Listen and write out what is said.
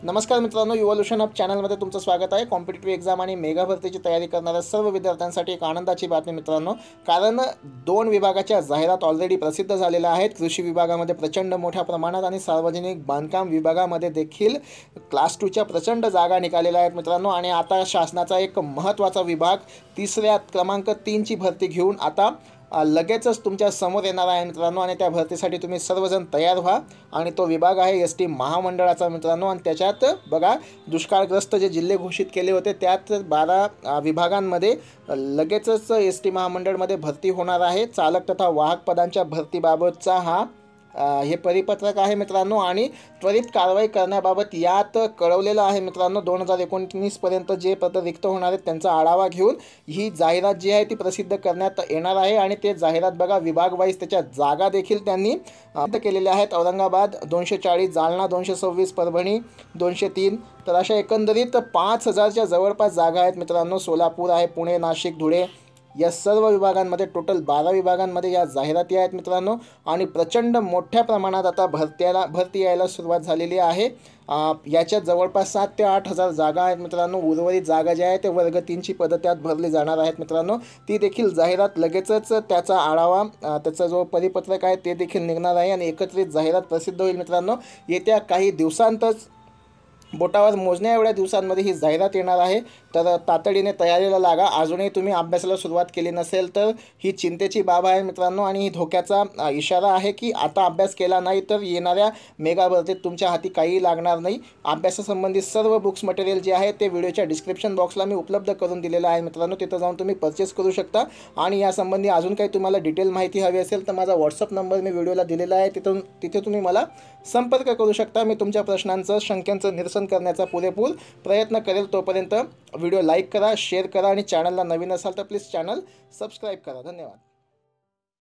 नमस्कार मित्रांनो, evolution up चॅनलमध्ये तुमचं स्वागत आहे। कॉम्पिटिटिव्ह एक्झाम आणि मेगा भरतीची तयारी करणाऱ्या सर्व विद्यार्थ्यांसाठी एक आनंदाची बातमी मित्रांनो, कारण 2 विभागाच्या जाहिरात ऑलरेडी प्रसिद्ध झालेल्या आहेत। कृषी विभागामध्ये प्रचंड मोठ्या प्रमाणात आणि सार्वजनिक बांधकाम विभागामध्ये देखील क्लास 2च्या प्रचंड जागा निघालेल्या आहेत मित्रांनो। आणि आता शासनाचा एक महत्त्वाचा विभाग 3ऱ्या क्रमांक 3ची भरती घेऊन आता लगेचच तुमच्या समोर येणार आहे मित्रांनो। आणि त्या भरतीसाठी तुम्ही सर्वजण तयार व्हा। आणि तो विभाग आहे एस.टी. महामंडळाचा मित्रांनो। आणि त्याच्यात बघा, दुष्काळग्रस्त जे जिल्हे घोषित केले होते त्यात 12 विभागांमध्ये लगेचच एस.टी. महामंडळमध्ये भरती होणार आहे। चालक तथा वाहक पदांच्या भरतीबाबतचा हे परिपत्रक आहे मित्रांनो। आणि त्वरित कारवाई करण्याबाबत यात कळवलेलं आहे मित्रांनो। 2019 पर्यंत जे पद रिक्त होणार आहेत त्यांचा आढावा घेऊन ही जाहिरात जी आहे ती प्रसिद्ध करण्यात येणार आहे। आणि ते जाहिरात बघा, विभाग वाईज त्याच्या जागा देखील त्यांनी केलेल्या आहेत। औरंगाबाद 240, जालना 226, परभणी 203, तर अशा एकंदरीत 5000च्या जवळपास जागा आहेत मित्रांनो। सोलापूर आहे, पुणे, नाशिक, धुळे या सर्व विभागांमध्ये टोटल 12 विभागांमध्ये या जाहिराती आहेत मित्रांनो। आणि प्रचंड मोठ्या प्रमाणात आता भरती यायला सुरुवात झालेली आहे। याच्यात जवळपास 7 ते 8 हजार जागा आहेत मित्रांनो। उर्वरित जागा ज्या आहेत ते वर्ग 3ची पदं त्यात भरली जाणार आहेत मित्रांनो। ती देखील जाहिरात लगेचच त्याचा आढावा, त्याचा जो परिपत्रक आहे ते देखील निघणार आहे आणि एकत्रित जाहिरात प्रसिद्ध होईल मित्रांनो। येत्या काही दिवसांतच, बोटावर मोजण्या एवढ्या दिवसांमध्ये ही जाहिरात येणार आहे। तर तातडीने तयारीला लागा। अजूनही तुम्ही अभ्यासाला सुरुवात केली नसेल तर ही चिंतेची बाब आहे मित्रांनो। आणि ही धोक्याचा इशारा आहे की आता अभ्यास केला नाही तर येणाऱ्या मेगा भरतीत तुमच्या हाती काही लागणार नाही। अभ्यासासंबंधी सर्व बुक्स मटेरियल जे आहे ते व्हिडिओच्या डिस्क्रिप्शन बॉक्सला मी उपलब्ध करून दिलेलं आहे मित्रांनो। तिथं जाऊन तुम्ही परचेस करू शकता। आणि यासंबंधी अजून काही तुम्हाला डिटेल माहिती हवी असेल तर माझा व्हॉट्सअप नंबर मी व्हिडिओला दिलेला आहे, तिथे तुम्ही मला संपर्क करू शकता। मी तुमच्या प्रश्नांचं, शंकांचं निरसन करण्याचा पुरेपूर प्रयत्न करेल। तोपर्यंत व्हिडिओ लाईक करा, शेअर करा आणि चॅनलला नवीन असाल तर प्लीज चॅनल सबस्क्राईब करा। धन्यवाद।